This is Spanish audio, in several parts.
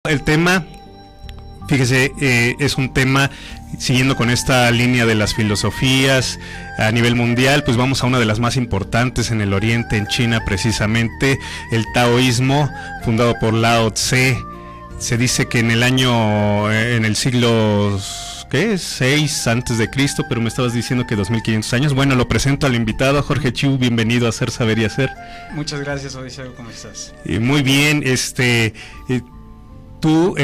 El tema, fíjese, es un tema siguiendo con esta línea de las filosofías a nivel mundial. Pues vamos a una de las más importantes en el Oriente, en China precisamente, el taoísmo, fundado por Lao Tse. Se dice que en el siglo, ¿qué? 6 antes de Cristo, pero me estabas diciendo que 2500 años. Bueno, lo presento al invitado, Jorge Chiu, bienvenido a Hacer, Saber y Hacer. Muchas gracias, Odiseo, ¿cómo estás? Muy bien, tú,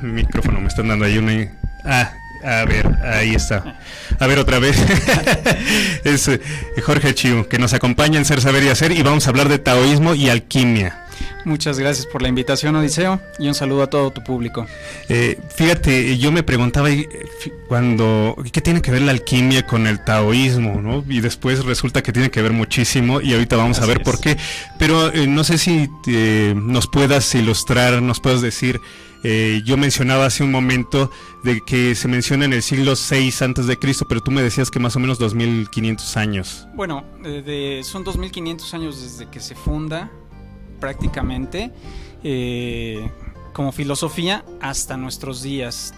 mi micrófono, me están dando ahí una... a ver, ahí está. A ver, otra vez. Es Jorge Chiu, que nos acompaña en Ser, Saber y Hacer, y vamos a hablar de taoísmo y alquimia. Muchas gracias por la invitación, Odiseo, y un saludo a todo tu público. Fíjate, yo me preguntaba ¿qué tiene que ver la alquimia con el taoísmo, ¿no? Y después resulta que tiene que ver muchísimo, y ahorita vamos a ver por qué. Pero no sé si nos puedas ilustrar, nos puedas decir. Yo mencionaba hace un momento de que se menciona en el siglo 6 antes de Cristo, pero tú me decías que más o menos 2500 años. Bueno, son 2500 años desde que se funda prácticamente como filosofía hasta nuestros días.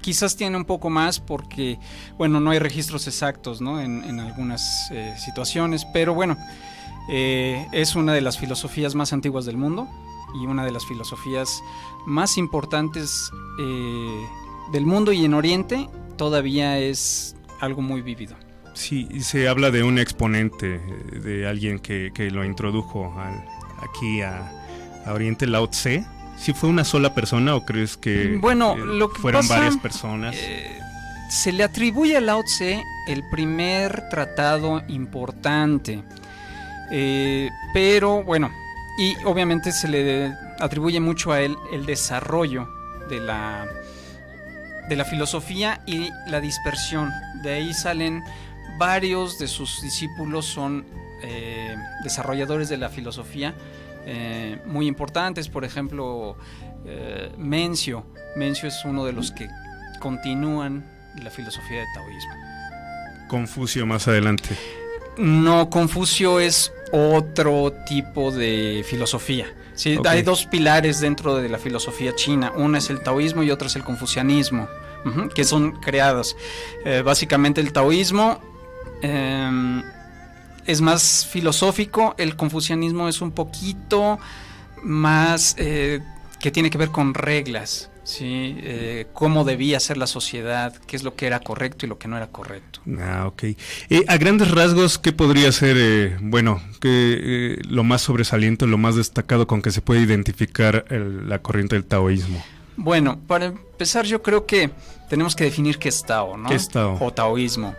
Quizás tiene un poco más porque, bueno, no hay registros exactos, ¿no? en algunas situaciones, pero bueno, es una de las filosofías más antiguas del mundo y una de las filosofías más importantes del mundo, y en Oriente todavía es algo muy vívido. Sí, se habla de un exponente, de alguien que lo introdujo aquí a Oriente, Lao Tse. ¿Sí fue una sola persona o crees que, lo que fueron pasa, varias personas? Se le atribuye a Lao Tse el primer tratado importante, pero bueno, y obviamente se le atribuye mucho a él el desarrollo de la filosofía y la dispersión. De ahí salen varios de sus discípulos, son desarrolladores de la filosofía muy importantes. Por ejemplo, Mencio es uno de los que continúan la filosofía del taoísmo. Confucio más adelante. No, Confucio es otro tipo de filosofía. Sí, okay. Hay dos pilares dentro de la filosofía china. Una es el taoísmo y otra es el confucianismo, que son creados. Básicamente el taoísmo es más filosófico, el confucianismo es un poquito más que tiene que ver con reglas, ¿sí? Cómo debía ser la sociedad, qué es lo que era correcto y lo que no era correcto. Ok. A grandes rasgos, ¿qué podría ser, lo más sobresaliente, lo más destacado con que se puede identificar la corriente del taoísmo? Bueno, para empezar yo creo que tenemos que definir qué es Tao, ¿no? ¿Qué es Tao? O taoísmo.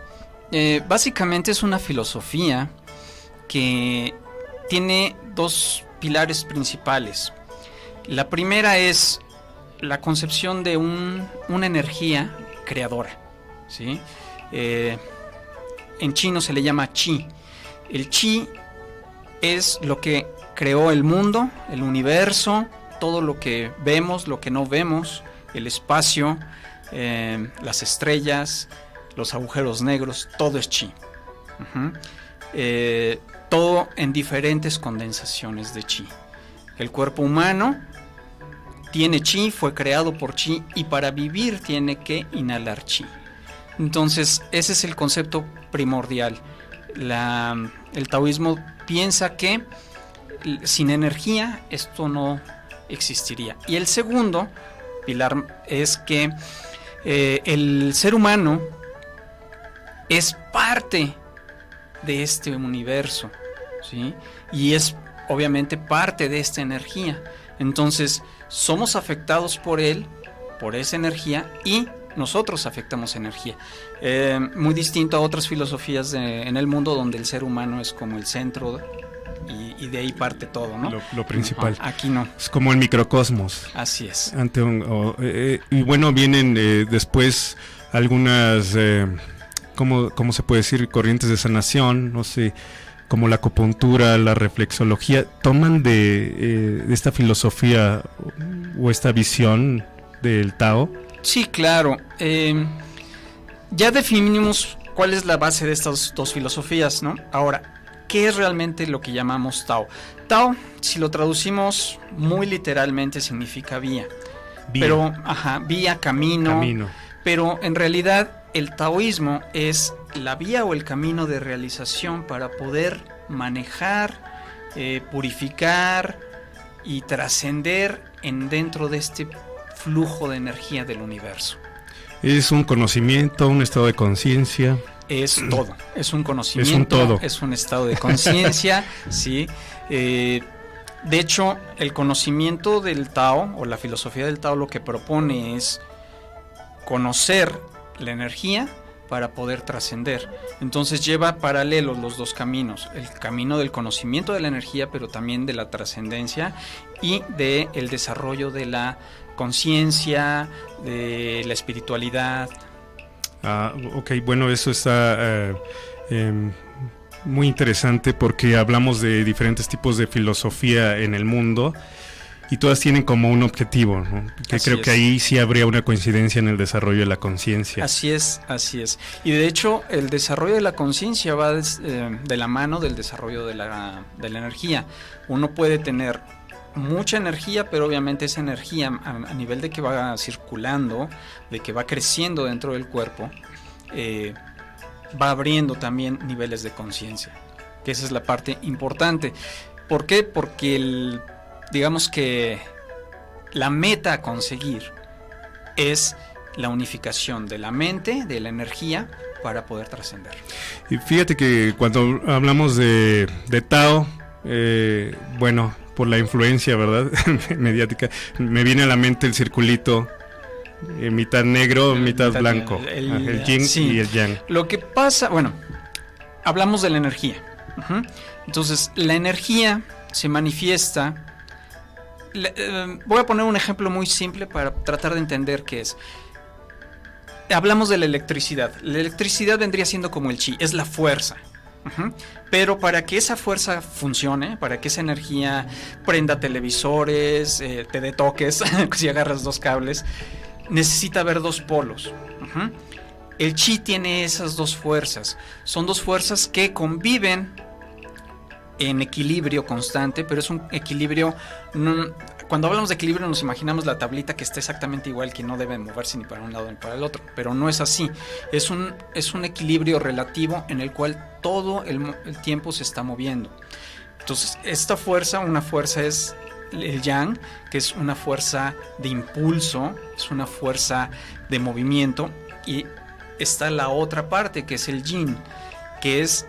Básicamente es una filosofía que tiene dos pilares principales. La primera es la concepción de una energía creadora, ¿sí? En chino se le llama chi. El chi es lo que creó el mundo, el universo, todo lo que vemos, lo que no vemos, el espacio, las estrellas, los agujeros negros, todo es chi. Todo en diferentes condensaciones de chi. El cuerpo humano tiene chi, fue creado por chi, y para vivir tiene que inhalar chi. Entonces ese es el concepto primordial. El taoísmo piensa que sin energía esto no existiría. Y el segundo pilar es que el ser humano es parte de este universo, ¿sí? Y es obviamente parte de esta energía. Entonces somos afectados por él, por esa energía, y nosotros afectamos energía. Muy distinto a otras filosofías en el mundo donde el ser humano es como el centro y de ahí parte todo, ¿no? Lo principal. Aquí no. Es como el microcosmos. Así es. Y bueno, vienen después algunas, ¿cómo se puede decir? Corrientes de sanación, no sé, como la acupuntura, la reflexología. ¿Toman de esta filosofía o esta visión del Tao? Sí, claro. Ya definimos cuál es la base de estas dos filosofías, ¿no? Ahora, ¿qué es realmente lo que llamamos Tao? Tao, si lo traducimos muy literalmente, significa vía. Pero, vía, camino. Pero en realidad el taoísmo es la vía o el camino de realización para poder manejar, purificar y trascender dentro de este flujo de energía del universo. Es un conocimiento, un estado de conciencia. Es todo, es un conocimiento, es un estado de conciencia, ¿sí? De hecho, el conocimiento del Tao o la filosofía del Tao lo que propone es conocer la energía para poder trascender. Entonces lleva paralelos los dos caminos, el camino del conocimiento de la energía, pero también de la trascendencia y del desarrollo de la conciencia, de la espiritualidad. Ok, bueno, eso está muy interesante porque hablamos de diferentes tipos de filosofía en el mundo y todas tienen como un objetivo, ¿no? Que creo que ahí sí habría una coincidencia en el desarrollo de la conciencia. Así es. Y de hecho, el desarrollo de la conciencia va de la mano del desarrollo de la energía. Uno puede tener mucha energía, pero obviamente esa energía a nivel de que va circulando, de que va creciendo dentro del cuerpo, va abriendo también niveles de conciencia, que esa es la parte importante. ¿Por qué? Porque digamos que la meta a conseguir es la unificación de la mente, de la energía, para poder trascender. Y fíjate que cuando hablamos de Tao, bueno, por la influencia, ¿verdad? mediática, me viene a la mente el circulito, mitad negro, mitad blanco, el yin y el yang. Lo que pasa, bueno, hablamos de la energía. Entonces, la energía se manifiesta. Voy a poner un ejemplo muy simple para tratar de entender qué es. Hablamos de la electricidad. La electricidad vendría siendo como el chi, es la fuerza. Pero para que esa fuerza funcione, para que esa energía prenda televisores, te dé toques, si agarras dos cables, necesita haber dos polos. El chi tiene esas dos fuerzas. Son dos fuerzas que conviven en equilibrio constante, pero es un equilibrio. Cuando hablamos de equilibrio nos imaginamos la tablita que está exactamente igual, que no debe moverse ni para un lado ni para el otro, pero no es así. Es un equilibrio relativo en el cual todo el tiempo se está moviendo. Entonces, esta fuerza, una fuerza es el yang, que es una fuerza de impulso, es una fuerza de movimiento, y está la otra parte, que es el yin, que es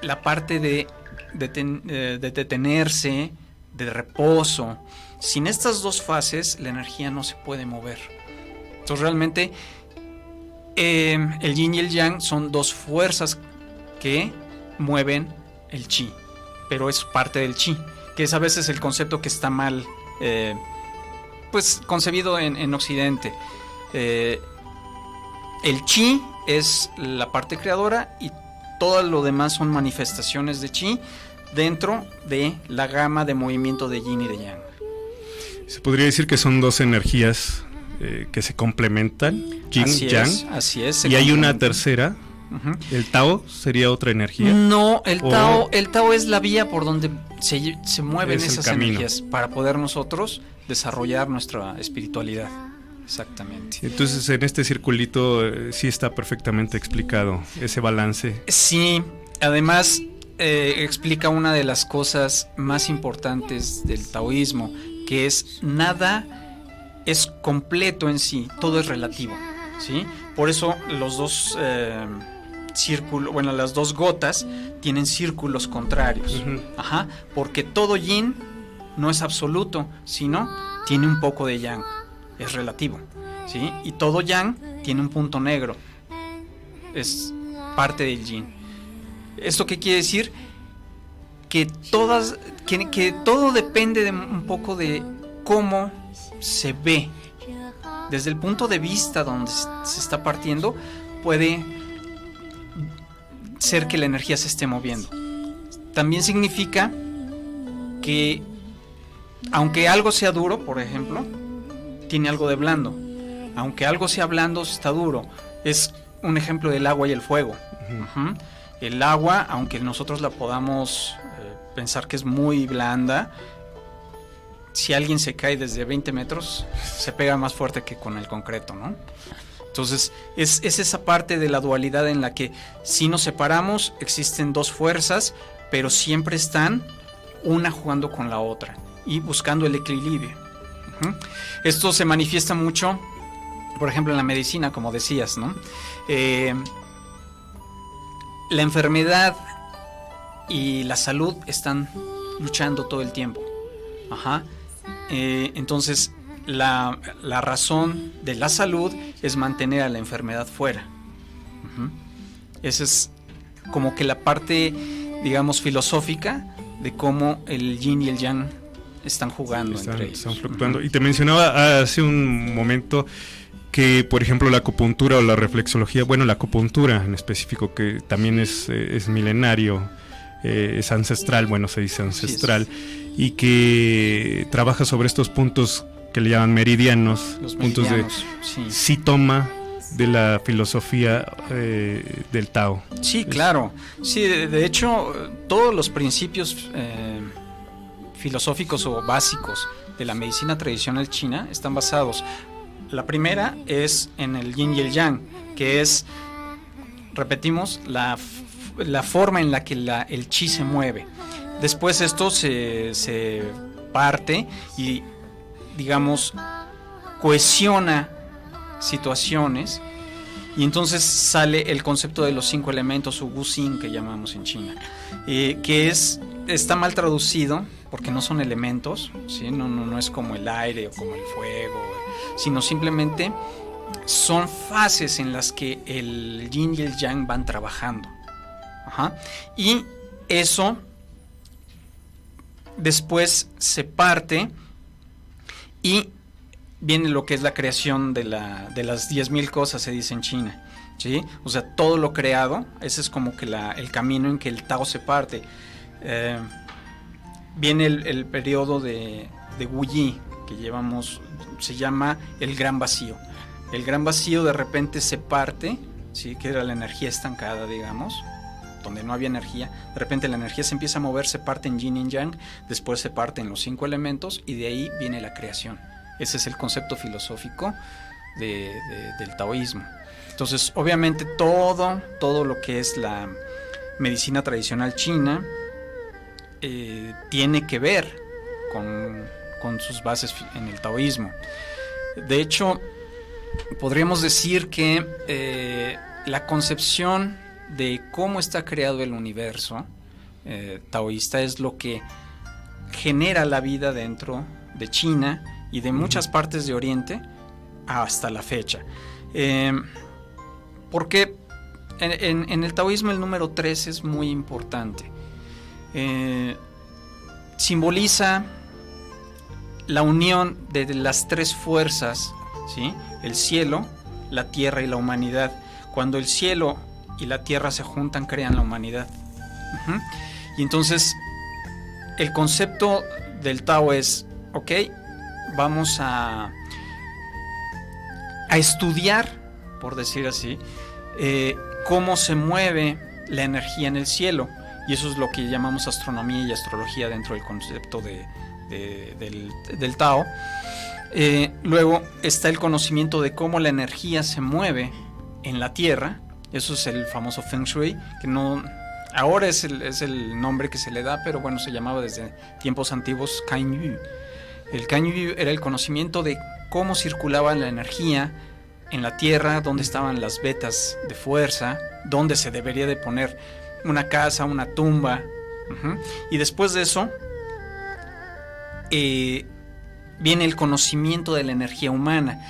la parte de detenerse, de reposo. Sin estas dos fases, la energía no se puede mover. Entonces, realmente, el yin y el yang son dos fuerzas que mueven el chi, pero es parte del chi, que es a veces el concepto que está mal pues concebido en Occidente. El chi es la parte creadora y todo lo demás son manifestaciones de chi dentro de la gama de movimiento de yin y de yang. Se podría decir que son dos energías que se complementan, yin, yang. Así es. Y hay una tercera. ¿El Tao sería otra energía? No, el Tao es la vía por donde se mueven esas energías para poder nosotros desarrollar nuestra espiritualidad. Exactamente. Entonces, en este circulito sí está perfectamente explicado ese balance. Sí, además explica una de las cosas más importantes del taoísmo, que es nada es completo en sí, todo es relativo, ¿sí? Por eso los dos las dos gotas tienen círculos contrarios. Porque todo yin no es absoluto, sino tiene un poco de yang, es relativo, ¿sí? Y todo yang tiene un punto negro, es parte del yin. ¿Esto qué quiere decir? Que todo depende de un poco de cómo se ve. Desde el punto de vista donde se está partiendo, puede ser que la energía se esté moviendo. También significa que aunque algo sea duro, por ejemplo, tiene algo de blando. Aunque algo sea blando, está duro. Es un ejemplo del agua y el fuego. El agua, aunque nosotros la podamos pensar que es muy blanda, si alguien se cae desde 20 metros, se pega más fuerte que con el concreto, ¿no? Entonces, es esa parte de la dualidad en la que si nos separamos, existen dos fuerzas, pero siempre están una jugando con la otra y buscando el equilibrio. Esto se manifiesta mucho, por ejemplo, en la medicina, como decías, ¿no? La enfermedad y la salud están luchando todo el tiempo. Entonces, la razón de la salud es mantener a la enfermedad fuera. Esa es como que la parte, digamos, filosófica de cómo el yin y el yang están jugando entre ellos. Están fluctuando. Y te mencionaba hace un momento que, por ejemplo, la acupuntura o la reflexología, bueno, la acupuntura en específico, que también es milenario, es ancestral, bueno, se dice ancestral, y que trabaja sobre estos puntos que le llaman meridianos, los puntos meridianos, sí toma de la filosofía del Tao. Sí, claro. Sí, de hecho, todos los principios filosóficos o básicos de la medicina tradicional china están basados. La primera es en el yin y el yang, que es, repetimos, la forma en la que el chi se mueve. Después esto se parte y, digamos, cohesiona situaciones, y entonces sale el concepto de los 5 elementos o Wu-Xin, que llamamos en China, que está mal traducido porque no son elementos, ¿sí? No es como el aire o como el fuego, sino simplemente son fases en las que el yin y el yang van trabajando. Y eso después se parte y viene lo que es la creación de las 10,000 cosas, se dice en China, ¿sí? O sea, todo lo creado, ese es como que el camino en que el Tao se parte. Viene el periodo de Wu Yi, que se llama el gran vacío. El gran vacío de repente se parte, ¿sí? Que era la energía estancada, digamos, donde no había energía. De repente la energía se empieza a mover, se parte en yin y yang, después se parte en los 5 elementos, y de ahí viene la creación. Ese es el concepto filosófico del taoísmo. Entonces, obviamente, todo lo que es la medicina tradicional china tiene que ver con sus bases en el taoísmo. De hecho, podríamos decir que la concepción de cómo está creado el universo taoísta es lo que genera la vida dentro de China y de muchas partes de Oriente hasta la fecha. Porque en el taoísmo el número 3 es muy importante. Simboliza la unión de las 3 fuerzas, ¿sí? El cielo, la tierra y la humanidad. Cuando el cielo y la tierra se juntan, crean la humanidad. Y entonces el concepto del Tao es, ok, vamos a estudiar, por decir así, cómo se mueve la energía en el cielo, y eso es lo que llamamos astronomía y astrología dentro del concepto del Tao. Luego está el conocimiento de cómo la energía se mueve en la tierra. Eso es el famoso Feng Shui, que no ahora es el nombre que se le da, pero bueno, se llamaba desde tiempos antiguos Kan Yu. El Kan Yu era el conocimiento de cómo circulaba la energía en la tierra, dónde estaban las vetas de fuerza, dónde se debería de poner una casa, una tumba. Y después de eso viene el conocimiento de la energía humana,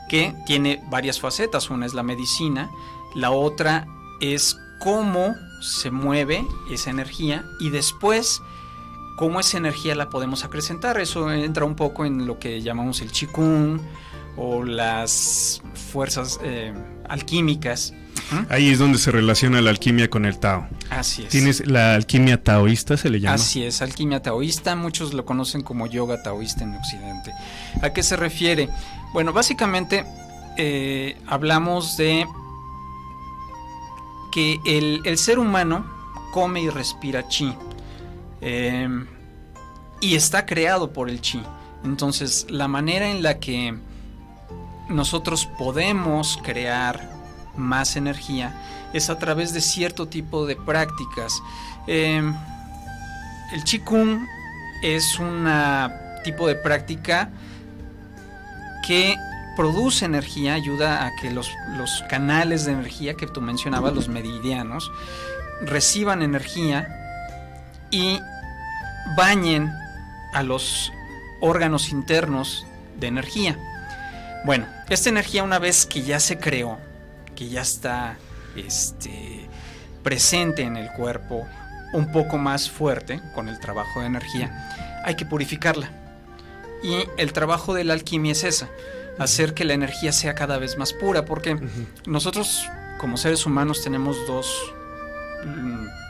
que tiene varias facetas. Una es la medicina, la otra es cómo se mueve esa energía, y después cómo esa energía la podemos acrecentar. Eso entra un poco en lo que llamamos el Qigong o las fuerzas alquímicas. Ahí es donde se relaciona la alquimia con el Tao. Así es. Tienes la alquimia taoísta, se le llama. Así es, alquimia taoísta. Muchos lo conocen como yoga taoísta en Occidente. ¿A qué se refiere? Bueno, básicamente hablamos de que el ser humano come y respira chi. Y está creado por el chi. Entonces, la manera en la que nosotros podemos crear más energía es a través de cierto tipo de prácticas. El Qigong es un tipo de práctica que produce energía, ayuda a que los canales de energía que tú mencionabas, los meridianos, reciban energía y bañen a los órganos internos de energía. Bueno, esta energía, una vez que ya se creó, que ya está presente en el cuerpo, un poco más fuerte con el trabajo de energía, hay que purificarla. Y el trabajo de la alquimia es esa, hacer que la energía sea cada vez más pura, porque nosotros como seres humanos tenemos dos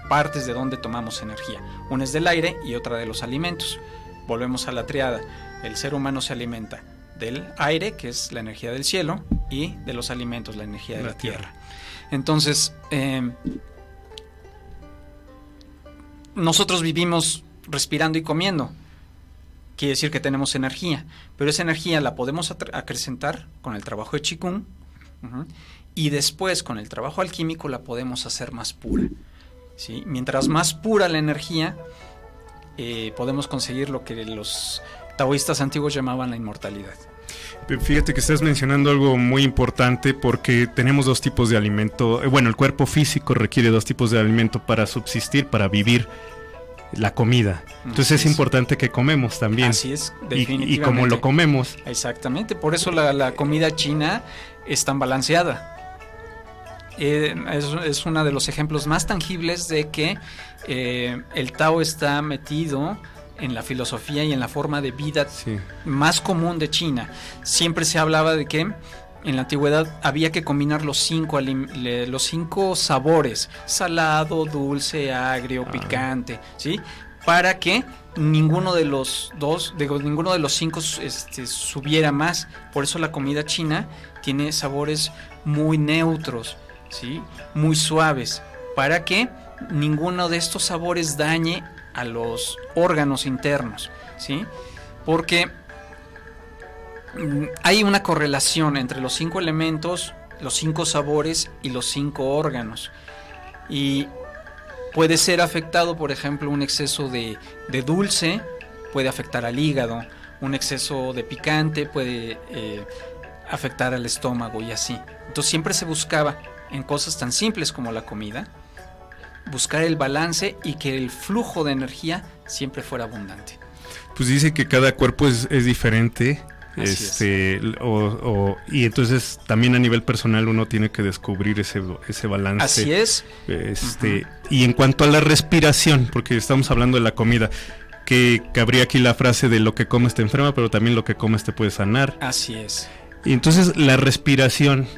partes de donde tomamos energía. Una es del aire y otra de los alimentos. Volvemos a la triada. El ser humano se alimenta del aire, que es la energía del cielo, y de los alimentos, la energía de la tierra. Entonces, nosotros vivimos respirando y comiendo. Quiere decir que tenemos energía, pero esa energía la podemos acrecentar con el trabajo de Qigong, y después con el trabajo alquímico la podemos hacer más pura, ¿sí? Mientras más pura la energía, podemos conseguir lo que los taoístas antiguos llamaban la inmortalidad. Fíjate que estás mencionando algo muy importante, porque tenemos dos tipos de alimento. Bueno, el cuerpo físico requiere dos tipos de alimento para subsistir, para vivir: la comida. Entonces es importante que comemos también. Así es, definitivamente. Y como lo comemos. Exactamente, por eso la comida china es tan balanceada. Es uno de los ejemplos más tangibles de que el Tao está metido en la filosofía y en la forma de vida más común de China. Siempre se hablaba de que en la antigüedad había que combinar los cinco sabores: salado, dulce, agrio, picante, ¿sí? Para que ninguno de los cinco subiera más. Por eso la comida china tiene sabores muy neutros, ¿sí? Muy suaves, para que ninguno de estos sabores dañe a los órganos internos, ¿sí? Porque hay una correlación entre los 5 elementos, los 5 sabores y los 5 órganos. Y puede ser afectado, por ejemplo, un exceso de dulce puede afectar al hígado, un exceso de picante puede afectar al estómago y así. Entonces siempre se buscaba, en cosas tan simples como la comida, buscar el balance y que el flujo de energía siempre fuera abundante. Pues dice que cada cuerpo es diferente. Y entonces también a nivel personal uno tiene que descubrir ese balance. Así es. Y en cuanto a la respiración, porque estamos hablando de la comida, que cabría aquí la frase de: lo que comes te enferma, pero también lo que comes te puede sanar. Así es. Y entonces la respiración,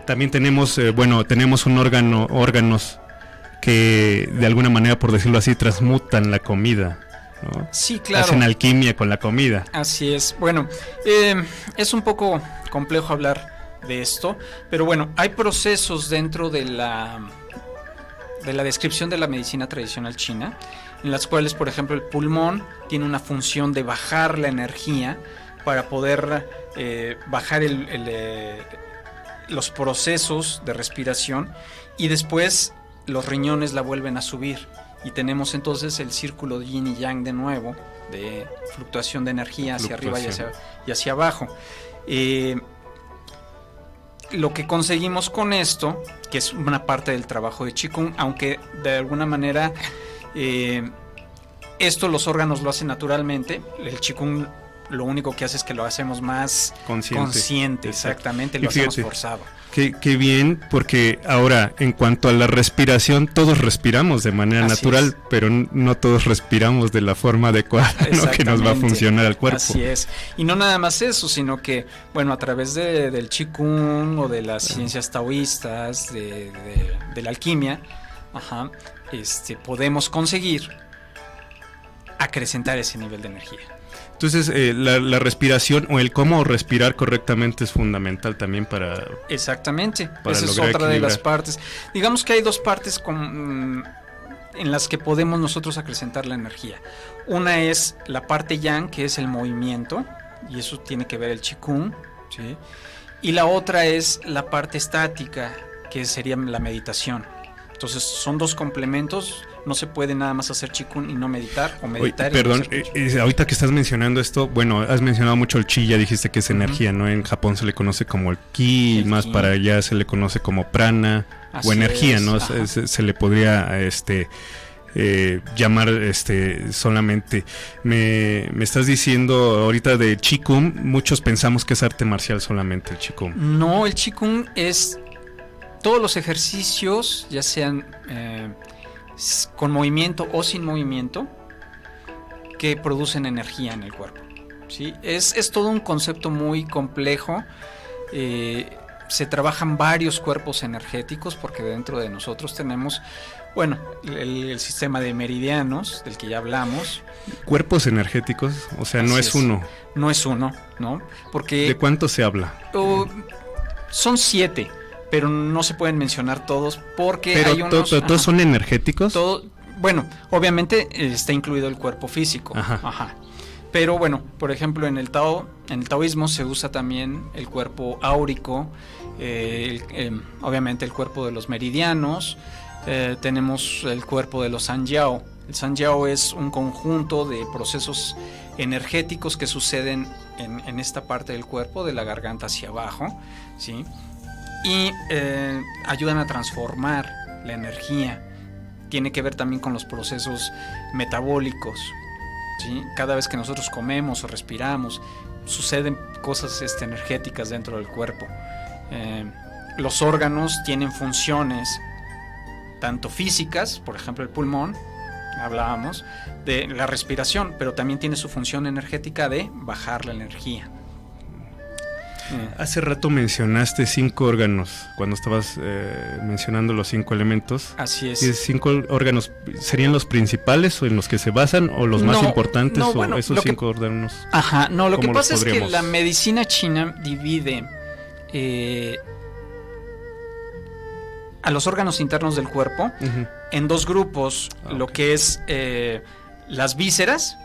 también tenemos órganos que de alguna manera, por decirlo así, transmutan la comida, ¿no? Sí, claro. Hacen alquimia con la comida. Así es. Bueno, es un poco complejo hablar de esto, pero bueno, hay procesos dentro de la descripción de la medicina tradicional china, en las cuales, por ejemplo, el pulmón tiene una función de bajar la energía para poder bajar los procesos de respiración, y después los riñones la vuelven a subir, y tenemos entonces el círculo de yin y yang de nuevo, de fluctuación de energía hacia arriba y hacia abajo. Lo que conseguimos con esto, que es una parte del trabajo de Qigong, aunque de alguna manera esto los órganos lo hacen naturalmente, el Qigong lo único que hace es que lo hacemos más consciente, exactamente, lo hacemos forzado. Qué bien, porque ahora, en cuanto a la respiración, todos respiramos de manera natural, pero no todos respiramos de la forma adecuada, ¿no?, que nos va a funcionar al cuerpo. Así es. Y no nada más eso, sino que, bueno, a través del Qigong o de las ciencias taoístas, de la alquimia, podemos conseguir acrecentar ese nivel de energía. Entonces, la respiración o el cómo respirar correctamente es fundamental también para... Exactamente, para esa es lograr otra de equilibrar. las partes. Digamos que hay dos partes en las que podemos nosotros acrecentar la energía. Una es la parte yang, que es el movimiento, y eso tiene que ver el Qigong, ¿sí? Y la otra es la parte estática, que sería la meditación. Entonces son dos complementos. No se puede nada más hacer Qigong y no meditar, o meditar. Oye, perdón, y no hacer ahorita que estás mencionando esto, bueno, has mencionado mucho el chi, ya dijiste que es energía, ¿no? En Japón se le conoce como el ki, El más ki. para allá se le conoce como prana, Así o energía, es, ¿no? ajá. Se le podría llamar solamente. Me estás diciendo ahorita de Qigong, muchos pensamos que es arte marcial solamente el Qigong. No, el Qigong es todos los ejercicios, ya sean con movimiento o sin movimiento, que producen energía en el cuerpo, ¿sí? Es todo un concepto muy complejo. Se trabajan varios cuerpos energéticos, porque dentro de nosotros tenemos, bueno, el sistema de meridianos, del que ya hablamos. Cuerpos energéticos, o sea, no Así es uno. No es uno, ¿no? Porque ¿De cuánto se habla? son 7, pero no se pueden mencionar todos, porque Pero hay unos... ¿todos son energéticos? Bueno, obviamente está incluido el cuerpo físico. Ajá. Pero bueno, por ejemplo, en el taoísmo se usa también el cuerpo áurico, obviamente el cuerpo de los meridianos, tenemos el cuerpo de los Sanjiao. El Sanjiao es un conjunto de procesos energéticos que suceden en esta parte del cuerpo, de la garganta hacia abajo, ¿sí? Y ayudan a transformar la energía. Tiene que ver también con los procesos metabólicos, ¿sí? Cada vez que nosotros comemos o respiramos, suceden cosas energéticas dentro del cuerpo. Los órganos tienen funciones tanto físicas, por ejemplo el pulmón, hablábamos de la respiración, pero también tiene su función energética de bajar la energía. Hace rato mencionaste 5 órganos, cuando estabas mencionando los 5 elementos. Así es. ¿Y 5 órganos serían los principales o en los que se basan, o los más importantes, o bueno, esos 5 órganos? Ajá, no, lo que ¿Cómo los pasa es que podríamos? la medicina china divide a los órganos internos del cuerpo Uh-huh. en dos grupos, lo que es las vísceras,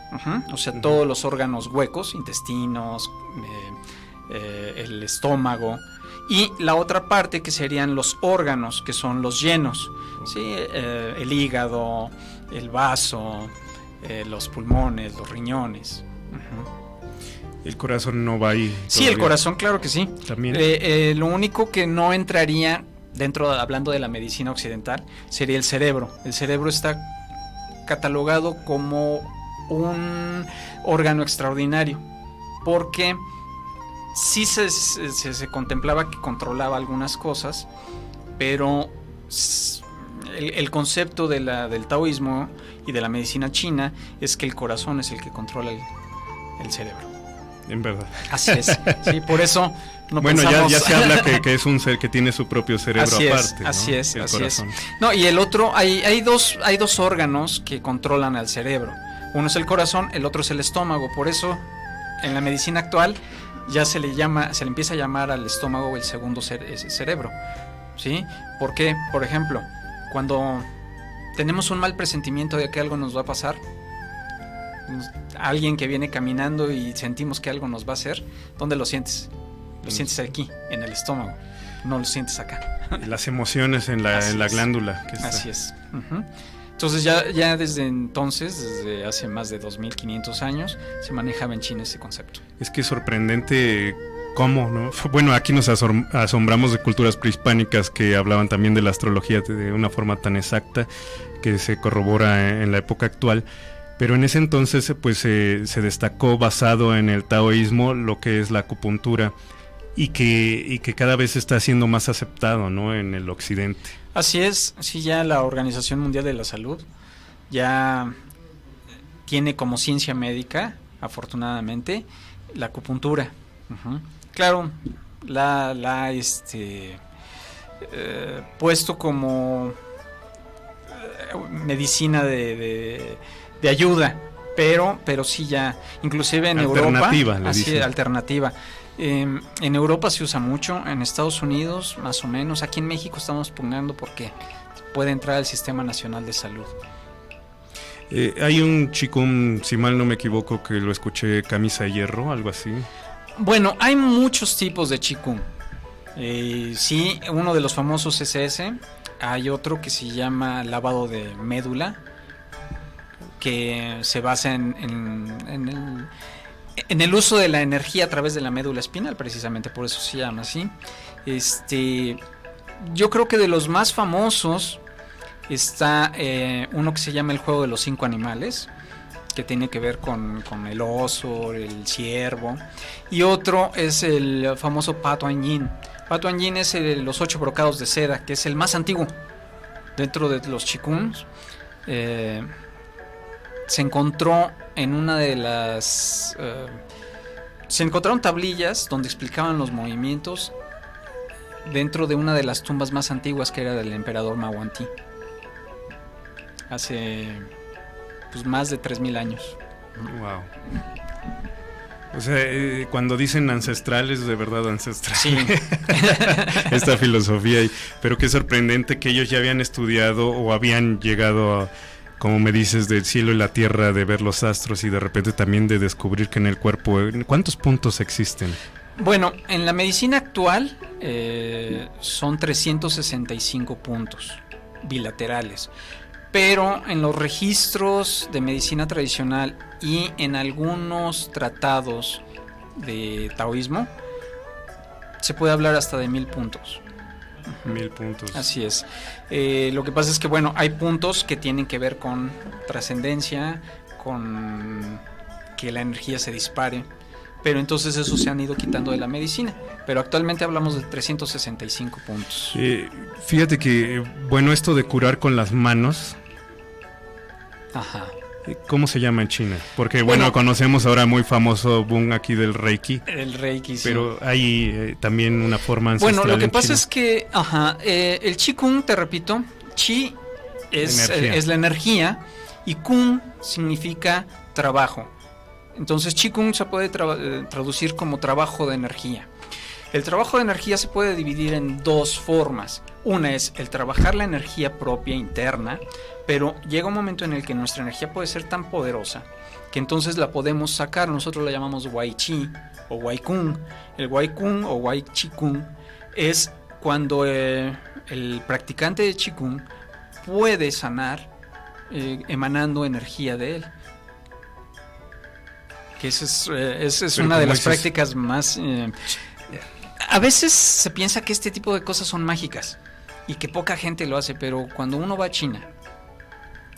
o sea, todos los órganos huecos, intestinos, el estómago, y la otra parte que serían los órganos, que son los llenos, ¿sí? El hígado, el vaso, los pulmones, los riñones. El corazón no va ahí. Sí, todavía. el corazón, claro que sí. También. Lo único que no entraría dentro, hablando de la medicina occidental, sería el cerebro. El cerebro está catalogado como un órgano extraordinario, porque sí se contemplaba que controlaba algunas cosas, pero el concepto del taoísmo y de la medicina china es que el corazón es el que controla el cerebro. En verdad. Así es. Sí, por eso no bueno, pensamos... ya se habla que es un ser que tiene su propio cerebro así aparte. Es, así ¿no? es, el así corazón. es. No, y el otro, hay dos órganos que controlan al cerebro. Uno es el corazón, el otro es el estómago. Por eso, en la medicina actual, ya se le empieza a llamar al estómago el segundo cerebro, ¿sí? ¿Por qué? Por ejemplo, cuando tenemos un mal presentimiento de que algo nos va a pasar, alguien que viene caminando y sentimos que algo nos va a hacer, ¿dónde lo sientes? Lo sientes aquí, en el estómago, no lo sientes acá. Y las emociones en la glándula. Que está. Así es. Uh-huh. Entonces ya desde entonces, desde hace más de 2500 años, se manejaba en China ese concepto. Es que es sorprendente cómo, ¿no? Bueno, aquí nos asombramos de culturas prehispánicas que hablaban también de la astrología de una forma tan exacta que se corrobora en la época actual. Pero en ese entonces pues se destacó, basado en el taoísmo, lo que es la acupuntura y que cada vez está siendo más aceptado, ¿no? En el occidente. Así es, sí, ya la Organización Mundial de la Salud ya tiene como ciencia médica, afortunadamente, la acupuntura. Uh-huh. Claro, la puesto como medicina de ayuda, pero sí ya, inclusive en Alternativa, Europa, le así, dicen. alternativa. En Europa se usa mucho, en Estados Unidos más o menos, aquí en México estamos pugnando porque puede entrar al Sistema Nacional de Salud. Hay un Qigong, si mal no me equivoco, que lo escuché, camisa de hierro, algo así. Bueno, hay muchos tipos de Qigong. Sí, uno de los famosos es ese. Hay otro que se llama lavado de médula, que se basa en el uso de la energía a través de la médula espinal, precisamente por eso se llama así. Yo creo que de los más famosos está uno que se llama el juego de los 5 animales, que tiene que ver con el oso, el ciervo, y otro es el famoso Patuan Yin. Patuan Yin es los 8 brocados de seda, que es el más antiguo dentro de los Qigongs. Se encontró en una de las... se encontraron tablillas donde explicaban los movimientos dentro de una de las tumbas más antiguas, que era del emperador Mahuanti, hace pues más de 3000 años. Wow. O sea, cuando dicen ancestrales, de verdad ancestral. Sí. Esta filosofía. Pero qué sorprendente que ellos ya habían estudiado o habían llegado a, como me dices, del cielo y la tierra, de ver los astros y de repente también de descubrir que en el cuerpo, ¿cuántos puntos existen? Bueno, en la medicina actual son 365 puntos bilaterales. Pero en los registros de medicina tradicional y en algunos tratados de taoísmo se puede hablar hasta de 1000 puntos. 1000 puntos. Así es. Lo que pasa es que, bueno, hay puntos que tienen que ver con trascendencia, con que la energía se dispare, pero entonces eso se han ido quitando de la medicina. Pero actualmente hablamos de 365 puntos. Fíjate que, bueno, esto de curar con las manos... Ajá. ¿Cómo se llama en China? Porque bueno, conocemos ahora muy famoso boom aquí del Reiki. El Reiki, sí. Pero hay también una forma ancestral. Bueno, lo que pasa China. es que, el Qigong, te repito, Qi es la energía y Kung significa trabajo. Entonces Qigong se puede traducir como trabajo de energía. El trabajo de energía se puede dividir en dos formas. Una es el trabajar la energía propia interna, pero llega un momento en el que nuestra energía puede ser tan poderosa que entonces la podemos sacar. Nosotros la llamamos Wai Chi o Wai Kung. El Wai Kung o Wai Chi Kung es cuando el practicante de Qigong puede sanar emanando energía de él. Que esa es una de las prácticas más... a veces se piensa que este tipo de cosas son mágicas y que poca gente lo hace, pero cuando uno va a China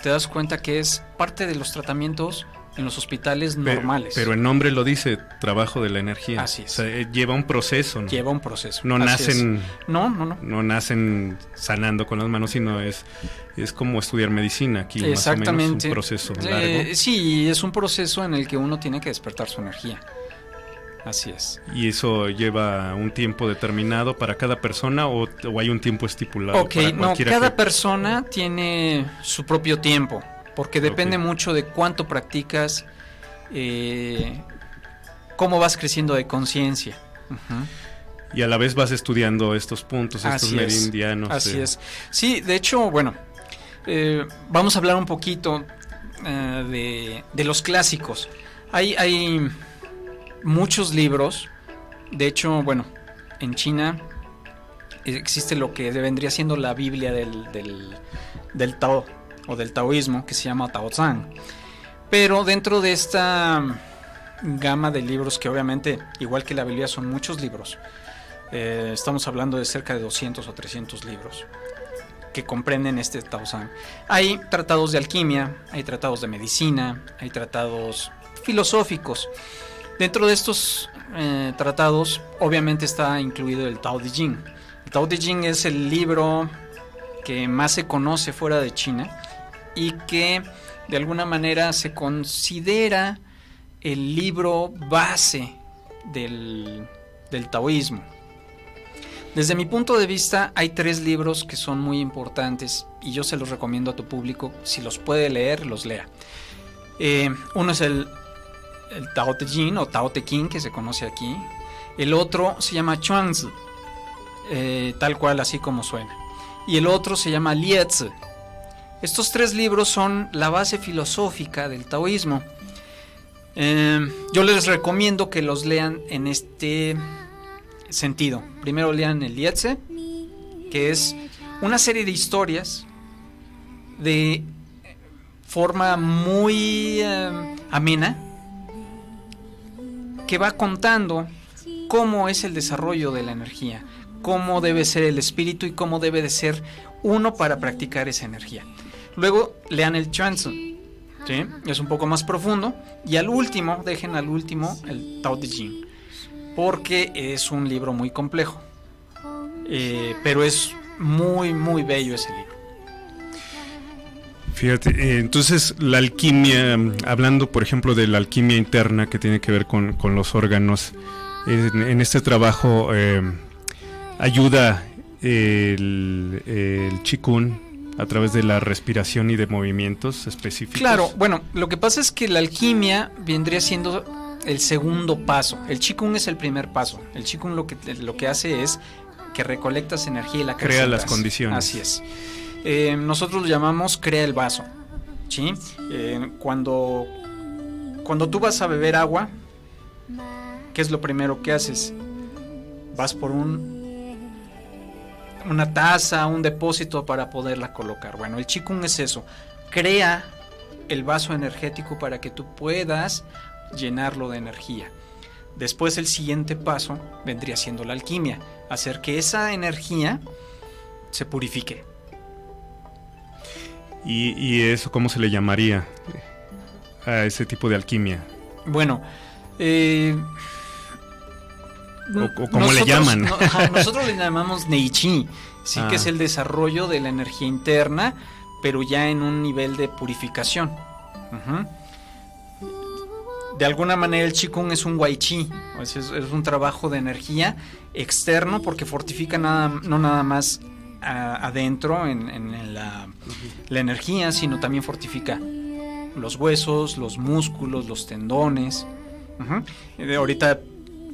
te das cuenta que es parte de los tratamientos en los hospitales normales. Pero el nombre lo dice, trabajo de la energía. Así es. O sea, lleva un proceso, ¿no? Lleva un proceso. No nacen... No nacen sanando con las manos, sino es como estudiar medicina aquí. Exactamente. Más o menos un proceso largo. Sí, es un proceso en el que uno tiene que despertar su energía. Así es. ¿Y eso lleva un tiempo determinado para cada persona o hay un tiempo estipulado? Ok, no, cada persona tiene su propio tiempo, porque depende mucho de cuánto practicas, cómo vas creciendo de conciencia. Uh-huh. Y a la vez vas estudiando estos puntos, estos meridianos. Así es. Sí, de hecho, bueno, vamos a hablar un poquito de los clásicos. Hay muchos libros. De hecho, bueno, en China existe lo que vendría siendo la Biblia del Tao o del taoísmo, que se llama Tao Zang. Pero dentro de esta gama de libros, que obviamente, igual que la Biblia, son muchos libros, estamos hablando de cerca de 200 o 300 libros que comprenden este Tao Zang. Hay tratados de alquimia, hay tratados de medicina, hay tratados filosóficos. Dentro de estos tratados, obviamente está incluido el Tao Te Ching. El Tao Te Ching es el libro que más se conoce fuera de China y que de alguna manera se considera el libro base del taoísmo. Desde mi punto de vista, hay 3 libros que son muy importantes y yo se los recomiendo a tu público. Si los puede leer, los lea. Uno es el Tao Te Ching o Tao Te Ching, que se conoce aquí. El otro se llama Chuanzi, tal cual, así como suena. Y el otro se llama Liezi. Estos 3 libros son la base filosófica del taoísmo. Yo les recomiendo que los lean en este sentido. Primero lean el Liezi, que es una serie de historias de forma muy amena, que va contando cómo es el desarrollo de la energía, cómo debe ser el espíritu y cómo debe de ser uno para practicar esa energía. Luego lean el Chuanzi, ¿sí? Es un poco más profundo. Y al último, dejen al último el Tao Te Ching, porque es un libro muy complejo, pero es muy, muy bello ese libro. Fíjate, entonces la alquimia, hablando por ejemplo de la alquimia interna que tiene que ver con los órganos, en este trabajo ayuda el Qigong a través de la respiración y de movimientos específicos. Claro, bueno, lo que pasa es que la alquimia vendría siendo el segundo paso. El Qigong es el primer paso. El Qigong lo que hace es que recolectas energía y la crea las condiciones. Así es. Nosotros lo llamamos crea el vaso, ¿sí? Cuando tú vas a beber agua, ¿qué es lo primero que haces? Vas por una taza, un depósito para poderla colocar. Bueno, el Qigong es eso, crea el vaso energético para que tú puedas llenarlo de energía. Después el siguiente paso vendría siendo la alquimia, hacer que esa energía se purifique. ¿Y eso cómo se le llamaría a ese tipo de alquimia? Bueno, ¿O cómo le llaman? Nosotros le llamamos Neichi, sí, que es el desarrollo de la energía interna, pero ya en un nivel de purificación. De alguna manera el Qigong es un Wai-Chi, es un trabajo de energía externo, porque fortifica no nada más adentro en la energía, sino también fortifica los huesos, los músculos, los tendones. Ahorita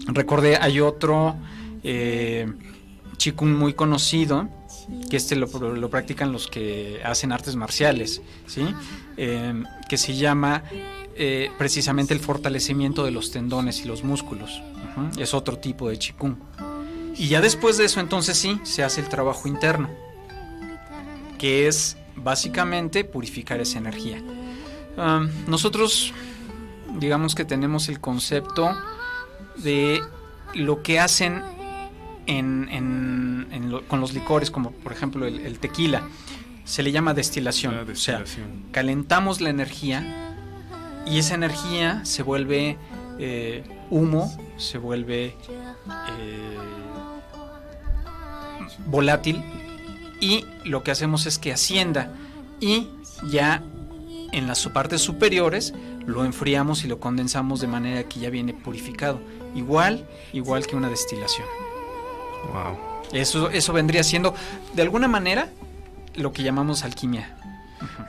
recordé, hay otro Qigong muy conocido, que lo practican los que hacen artes marciales, ¿sí? Que se llama precisamente el fortalecimiento de los tendones y los músculos. Es otro tipo de Qigong. Y ya después de eso, entonces sí, se hace el trabajo interno, que es básicamente purificar esa energía. Nosotros, digamos que tenemos el concepto de lo que hacen con los licores, como por ejemplo el tequila. Se le llama destilación. O sea, calentamos la energía y esa energía se vuelve humo, se vuelve volátil, y lo que hacemos es que ascienda, y ya en las partes superiores lo enfriamos y lo condensamos de manera que ya viene purificado, igual que una destilación. Wow. Eso vendría siendo de alguna manera lo que llamamos alquimia.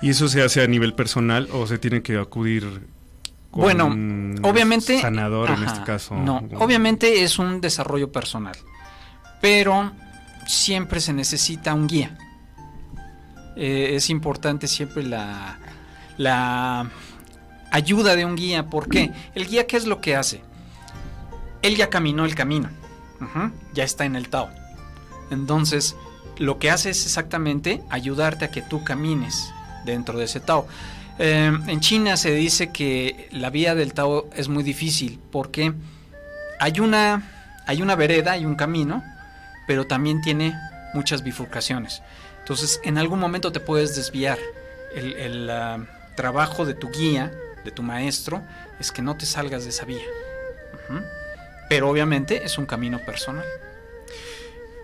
¿Y eso se hace a nivel personal o se tiene que acudir con un obviamente sanador en este caso? No, obviamente es un desarrollo personal, pero siempre se necesita un guía. Es importante siempre la ayuda de un guía. ¿Por qué? El guía, ¿qué es lo que hace? Él ya caminó el camino, ya está en el Tao. Entonces, lo que hace es exactamente ayudarte a que tú camines dentro de ese Tao. En China se dice que la vía del Tao es muy difícil porque hay una vereda, hay un camino, pero también tiene muchas bifurcaciones. Entonces, en algún momento te puedes desviar. El trabajo de tu guía, de tu maestro, es que no te salgas de esa vía. Pero obviamente es un camino personal.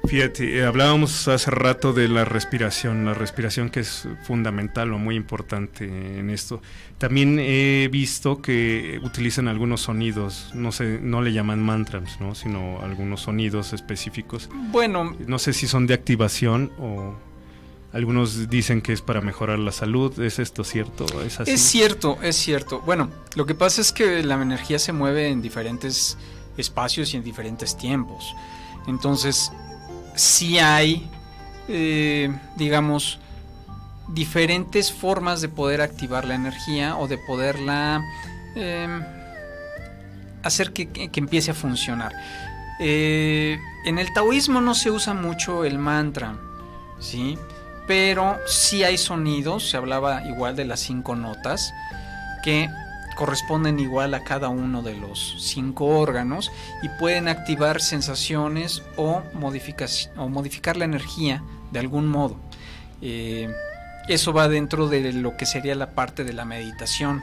Fíjate, hablábamos hace rato de la respiración que es fundamental o muy importante en esto. También he visto que utilizan algunos sonidos, no sé, no le llaman mantras, ¿no? Sino algunos sonidos específicos. Bueno, no sé si son de activación o Algunos dicen que es para mejorar la salud. ¿Es esto cierto? ¿Es así? Es cierto. Bueno, lo que pasa es que la energía se mueve en diferentes espacios y en diferentes tiempos. Entonces, sí hay, digamos, diferentes formas de poder activar la energía o de poderla hacer que empiece a funcionar. En el taoísmo no se usa mucho el mantra, ¿sí? Pero sí hay sonidos, se hablaba igual de las 5 notas, que corresponden igual a cada uno de los 5 órganos y pueden activar sensaciones o modificar la energía de algún modo. Eso va dentro de lo que sería la parte de la meditación.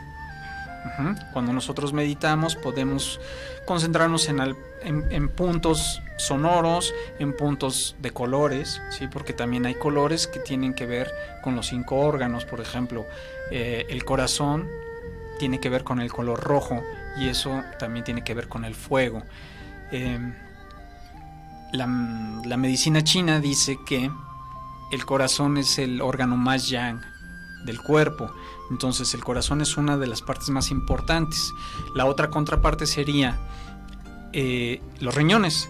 Cuando nosotros meditamos podemos concentrarnos en puntos sonoros, en puntos de colores, ¿sí? Porque también hay colores que tienen que ver con los 5 órganos. Por ejemplo, el corazón tiene que ver con el color rojo y eso también tiene que ver con el fuego. La medicina china dice que el corazón es el órgano más yang del cuerpo, entonces el corazón es una de las partes más importantes. La otra contraparte sería los riñones,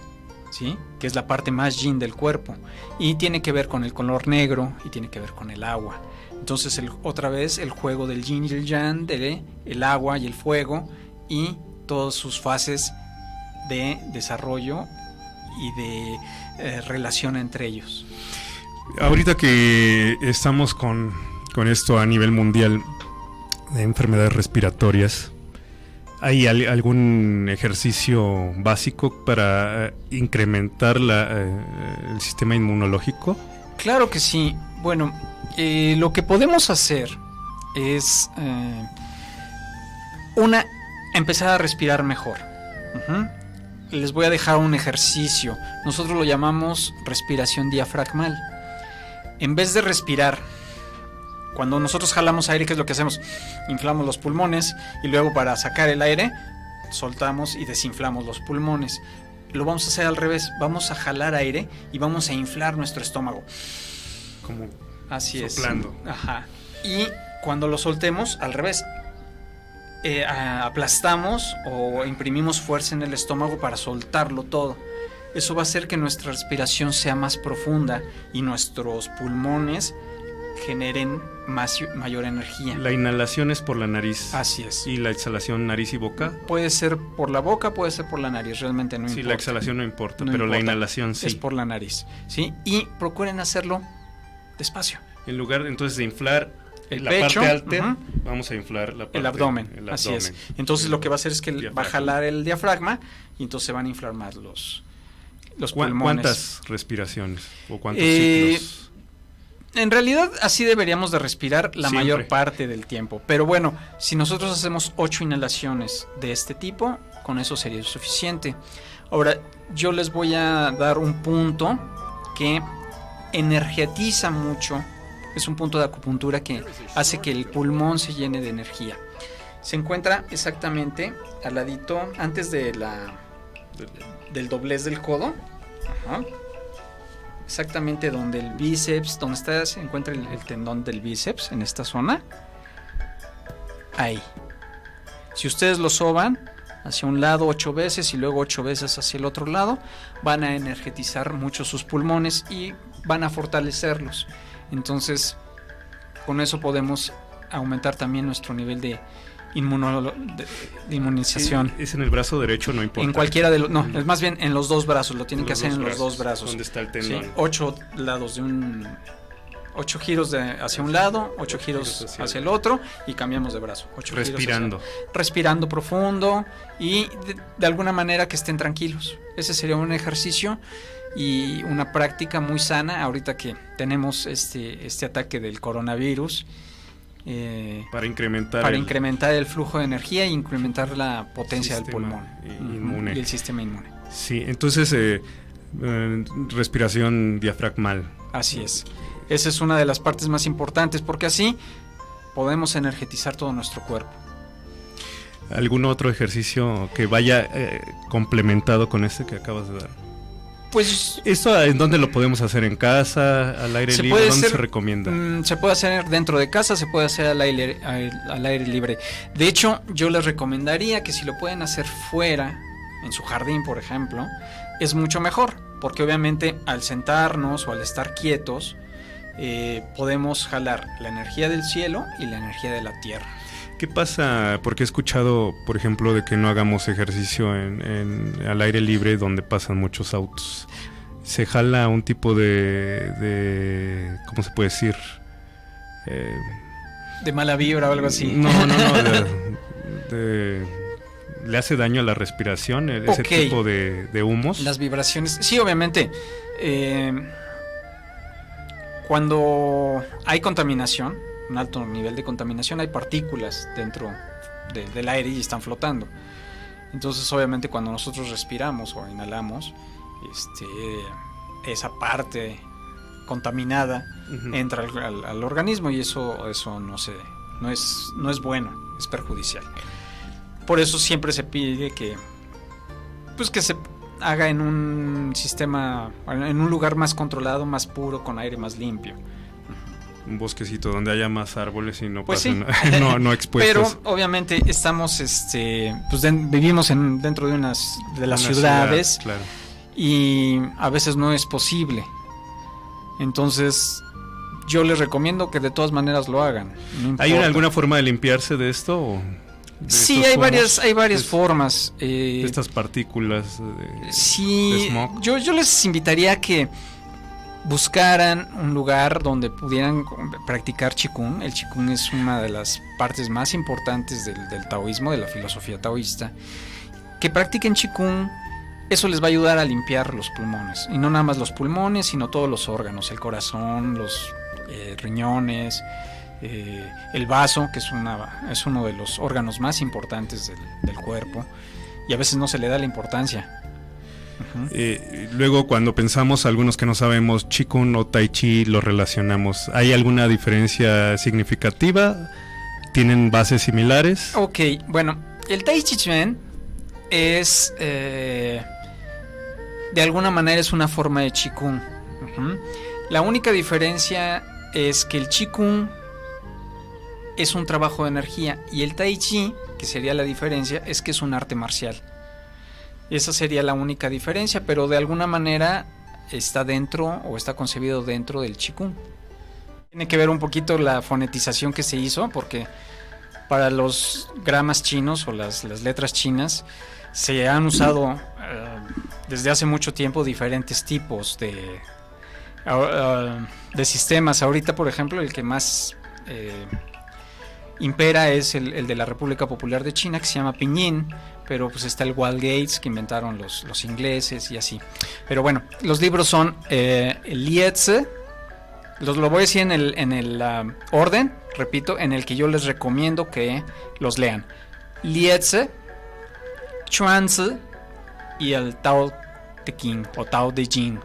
¿sí? Que es la parte más yin del cuerpo y tiene que ver con el color negro y tiene que ver con el agua. Entonces otra vez el juego del yin y el yang, de el agua y el fuego y todas sus fases de desarrollo y de relación entre ellos. Ahorita que estamos con esto a nivel mundial de enfermedades respiratorias, ¿hay algún ejercicio básico para incrementar el sistema inmunológico? Claro que sí. Bueno, lo que podemos hacer es empezar a respirar mejor. Les voy a dejar un ejercicio. Nosotros lo llamamos respiración diafragmal. En vez de respirar, cuando nosotros jalamos aire, ¿qué es lo que hacemos? Inflamos los pulmones y luego para sacar el aire soltamos y desinflamos los pulmones. Lo vamos a hacer al revés. Vamos a jalar aire y vamos a inflar nuestro estómago. Como así soplando. Es. Ajá. Y cuando lo soltemos, al revés. Aplastamos o imprimimos fuerza en el estómago para soltarlo todo. Eso va a hacer que nuestra respiración sea más profunda y nuestros pulmones generen mayor energía. La inhalación es por la nariz. Así es. ¿Y la exhalación nariz y boca? Puede ser por la boca, puede ser por la nariz, realmente no importa. Sí, la exhalación no importa, no pero importa. La inhalación sí. Es por la nariz, ¿sí? Y procuren hacerlo despacio. En lugar entonces de inflar la pecho, parte alta, vamos a inflar la parte, el abdomen. Así es. Entonces lo que va a hacer es que va a jalar el diafragma y entonces se van a inflar más los pulmones. ¿Cuántas respiraciones o cuántos ciclos? En realidad así deberíamos de respirar la Siempre. mayor parte del tiempo. Pero bueno, si nosotros hacemos 8 inhalaciones de este tipo, con eso sería suficiente. Ahora, yo les voy a dar un punto que energetiza mucho. Es un punto de acupuntura que hace que el pulmón se llene de energía. Se encuentra exactamente al ladito, antes de del doblez del codo. Ajá. Exactamente donde el bíceps, donde se encuentra el tendón del bíceps, en esta zona. Ahí. Si ustedes lo soban hacia un lado 8 veces y luego 8 veces hacia el otro lado, van a energetizar mucho sus pulmones y van a fortalecerlos. Entonces, con eso podemos aumentar también nuestro nivel de inmunización. ¿Es en el brazo derecho? No importa. En cualquiera de los... No, es más bien en los dos brazos. Lo tienen que hacer en los dos brazos. ¿Dónde está el tendón? Sí, 8 lados de 8 giros hacia un lado, 8 giros hacia el otro y cambiamos de brazo. 8 respirando. Respirando profundo y de alguna manera que estén tranquilos. Ese sería un ejercicio y una práctica muy sana ahorita que tenemos este ataque del coronavirus. Para incrementar el flujo de energía e incrementar la potencia del pulmón inmune. Y el sistema inmune. Sí, entonces respiración diafragmal. Así es. Esa es una de las partes más importantes porque así podemos energetizar todo nuestro cuerpo. ¿Algún otro ejercicio que vaya complementado con este que acabas de dar? Pues ¿esto en dónde lo podemos hacer? ¿En casa, al aire libre? ¿Dónde se recomienda? Se puede hacer dentro de casa, se puede hacer al aire libre. De hecho, yo les recomendaría que si lo pueden hacer fuera, en su jardín, por ejemplo, es mucho mejor, porque obviamente al sentarnos o al estar quietos, podemos jalar la energía del cielo y la energía de la tierra. ¿Qué pasa? Porque he escuchado, por ejemplo, de que no hagamos ejercicio al aire libre donde pasan muchos autos. Se jala un tipo de ¿cómo se puede decir? De mala vibra o algo así. No, le hace daño a la respiración, ese tipo de humos. Las vibraciones, sí, obviamente. Cuando hay contaminación, un alto nivel de contaminación, hay partículas dentro del aire y están flotando. Entonces, obviamente, cuando nosotros respiramos o inhalamos, esa parte contaminada entra al organismo y eso no es bueno, es perjudicial. Por eso siempre se pide que se haga en un sistema, en un lugar más controlado, más puro, con aire más limpio. Un bosquecito donde haya más árboles y no pues pasen, sí. no expuestos. Pero obviamente estamos vivimos dentro de una las ciudades ciudad, claro. Y a veces no es posible. Entonces yo les recomiendo que de todas maneras lo hagan. No ¿Hay alguna forma de limpiarse de esto? ¿O sí, hay varias formas. De estas partículas sí, de smog. Yo les invitaría a que buscaran un lugar donde pudieran practicar Qigong. El Qigong es una de las partes más importantes del taoísmo, de la filosofía taoísta. Que practiquen Qigong, eso les va a ayudar a limpiar los pulmones. Y no nada más los pulmones, sino todos los órganos, el corazón, los riñones, el vaso, que es uno de los órganos más importantes del cuerpo, y a veces no se le da la importancia. Luego, cuando pensamos, algunos que no sabemos, Qigong o Tai Chi, lo relacionamos. ¿Hay alguna diferencia significativa? ¿Tienen bases similares? Ok, bueno, el Tai Chi Chuan es, de alguna manera, es una forma de Qigong. La única diferencia es que el Qigong es un trabajo de energía y el Tai Chi, que sería la diferencia, es que es un arte marcial. Esa sería la única diferencia, pero de alguna manera está dentro o está concebido dentro del Qigong. Tiene que ver un poquito la fonetización que se hizo, porque para los gramas chinos o las letras chinas se han usado desde hace mucho tiempo diferentes tipos de sistemas. Ahorita, por ejemplo, el que más impera es el de la República Popular de China, que se llama Pinyin, pero pues está el Walgates, que inventaron los ingleses y así. Pero bueno, los libros son el Liezi, lo voy a decir en el orden, repito, en el que yo les recomiendo que los lean. Liezi, Chuanzi y el Tao Te Ching o Tao Te Ching.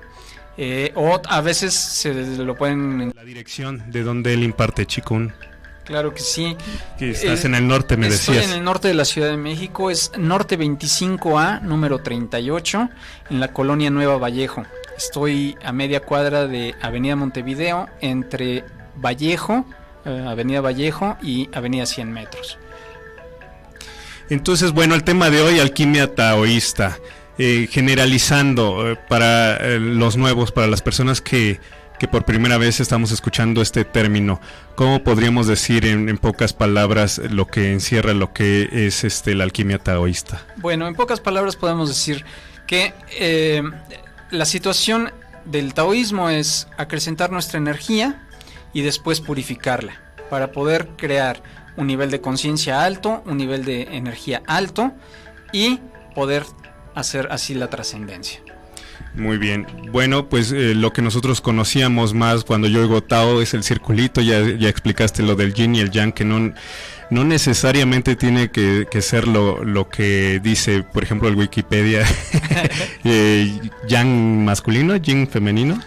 O a veces se lo pueden... La dirección de donde él imparte Qigong. Claro que sí. Que estás en el norte, me decías. Estoy en el norte de la Ciudad de México, es Norte 25A, número 38, en la colonia Nueva Vallejo. Estoy a media cuadra de Avenida Montevideo, entre Vallejo, Avenida Vallejo y Avenida 100 Metros. Entonces, bueno, el tema de hoy, alquimia taoísta. Generalizando para los nuevos, para las personas que por primera vez estamos escuchando este término, ¿cómo podríamos decir en pocas palabras lo que encierra lo que es la alquimia taoísta? Bueno, en pocas palabras podemos decir que la situación del taoísmo es acrecentar nuestra energía y después purificarla para poder crear un nivel de conciencia alto, un nivel de energía alto y poder hacer así la trascendencia. Muy bien. Bueno, pues lo que nosotros conocíamos más cuando yo oigo Tao es el circulito. Ya explicaste lo del yin y el yang, que no necesariamente tiene que ser lo que dice, por ejemplo, el Wikipedia. Yang masculino, yin femenino.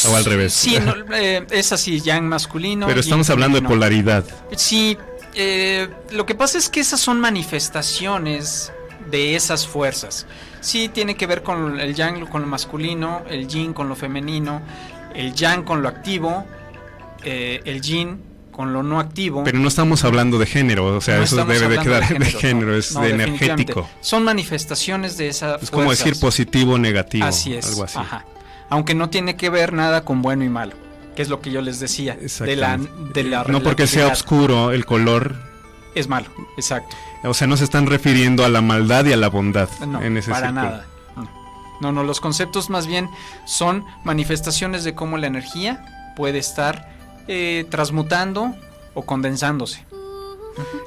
O al revés. Sí, es así, yang masculino. Pero estamos hablando femenino. De polaridad. Sí, lo que pasa es que esas son manifestaciones de esas fuerzas. Sí, tiene que ver con el yang con lo masculino, el yin con lo femenino, el yang con lo activo, el yin con lo no activo. Pero no estamos hablando de género, o sea, No eso estamos debe de hablando quedar de género, es no, de definitivamente. energético. Son manifestaciones de esa Es como decir positivo o negativo, así es, algo así. Ajá. Aunque no tiene que ver nada con bueno y malo, que es lo que yo les decía. De la no porque sea relatividad. oscuro el color Es malo, exacto. o sea, no se están refiriendo a la maldad y a la bondad No, en ese para círculo. nada. No, los conceptos más bien son manifestaciones de cómo la energía puede estar transmutando o condensándose.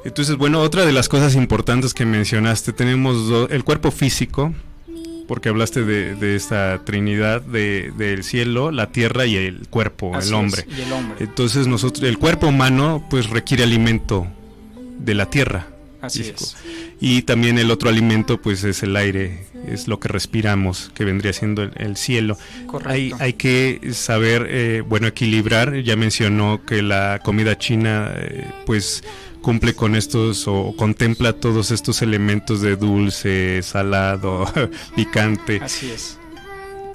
Entonces, bueno, otra de las cosas importantes que mencionaste, tenemos el cuerpo físico, porque hablaste de esta trinidad del cielo, la tierra y el cuerpo, Así el hombre. es, y el hombre. Entonces, el cuerpo humano pues requiere alimento de la tierra. Así físico. es. Y también el otro alimento pues es el aire, es lo que respiramos, que vendría siendo el cielo. Correcto. Hay que saber, bueno, equilibrar. Ya mencionó que la comida china pues cumple con estos o contempla todos estos elementos de dulce, salado, picante. Así es.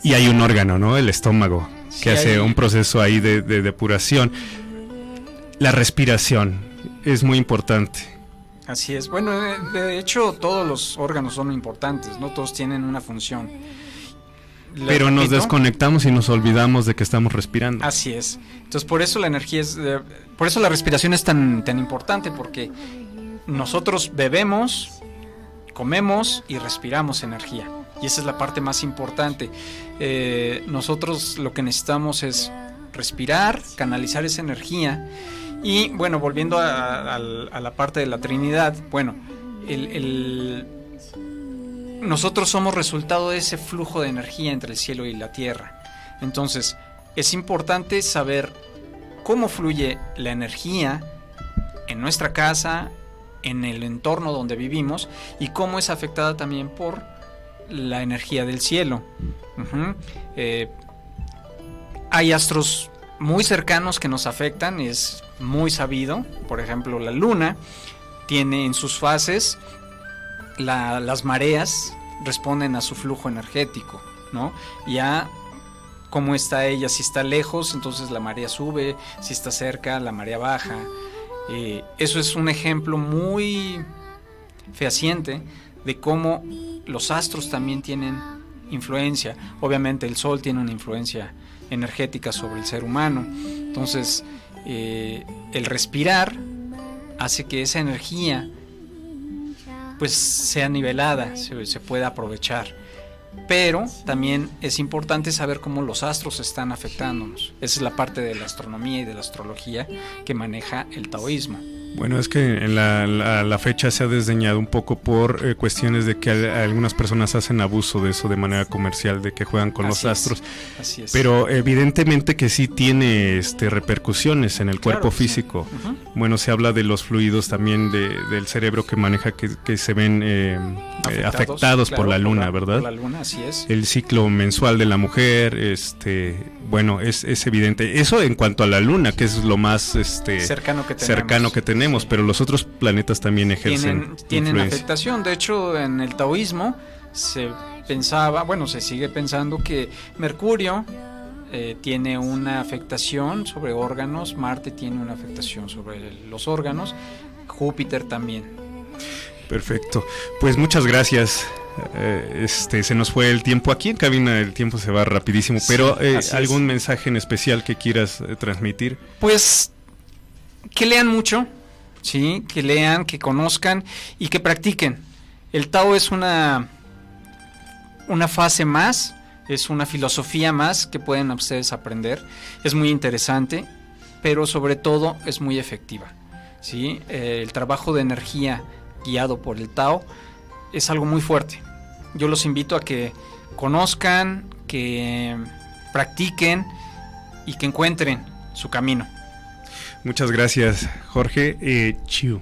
Y hay un órgano, ¿no? El estómago, que Sí, hace un proceso ahí de depuración. La respiración es muy importante. Así es. Bueno, de hecho todos los órganos son importantes, no todos tienen una función. Pero nos desconectamos y nos olvidamos de que estamos respirando. Así es. Entonces por eso la energía por eso la respiración es tan importante, porque nosotros bebemos, comemos y respiramos energía. Y esa es la parte más importante. Nosotros lo que necesitamos es respirar, canalizar esa energía. Y bueno, volviendo a la parte de la Trinidad, bueno, nosotros somos resultado de ese flujo de energía entre el cielo y la tierra. Entonces, es importante saber cómo fluye la energía en nuestra casa, en el entorno donde vivimos, y cómo es afectada también por la energía del cielo. Hay astros muy cercanos que nos afectan, es muy sabido. Por ejemplo, la luna tiene en sus fases las mareas responden a su flujo energético, ¿no? Ya cómo está ella, si está lejos, entonces la marea sube, si está cerca, la marea baja. Eso es un ejemplo muy fehaciente de cómo los astros también tienen influencia. Obviamente el sol tiene una influencia energética sobre el ser humano. Entonces el respirar hace que esa energía pues sea nivelada, se pueda aprovechar. Pero también es importante saber cómo los astros están afectándonos. Esa es la parte de la astronomía y de la astrología que maneja el taoísmo. Bueno, es que en la fecha se ha desdeñado un poco por cuestiones de que algunas personas hacen abuso de eso de manera comercial, de que juegan con los astros. Así es. Pero evidentemente que sí tiene repercusiones en el cuerpo físico. Sí. Uh-huh. Bueno, se habla de los fluidos también del cerebro que maneja, que se ven afectados por la luna, ¿verdad? Por la luna, así es. El ciclo mensual de la mujer, bueno, es evidente. Eso en cuanto a la luna, que es lo más cercano que tenemos, pero los otros planetas también ejercen tienen afectación. De hecho, en el taoísmo se pensaba, bueno, se sigue pensando que Mercurio tiene una afectación sobre órganos, Marte tiene una afectación sobre los órganos, Júpiter también. Perfecto, pues muchas gracias. Se nos fue el tiempo aquí en cabina, el tiempo se va rapidísimo, pero ¿algún mensaje en especial que quieras transmitir? Pues que lean mucho, sí, que lean, que conozcan y que practiquen. El Tao es una fase más, es una filosofía más que pueden ustedes aprender. Es muy interesante, pero sobre todo es muy efectiva, ¿sí? El trabajo de energía guiado por el Tao es algo muy fuerte. Yo los invito a que conozcan, que practiquen y que encuentren su camino. Muchas gracias, Jorge. Chiu.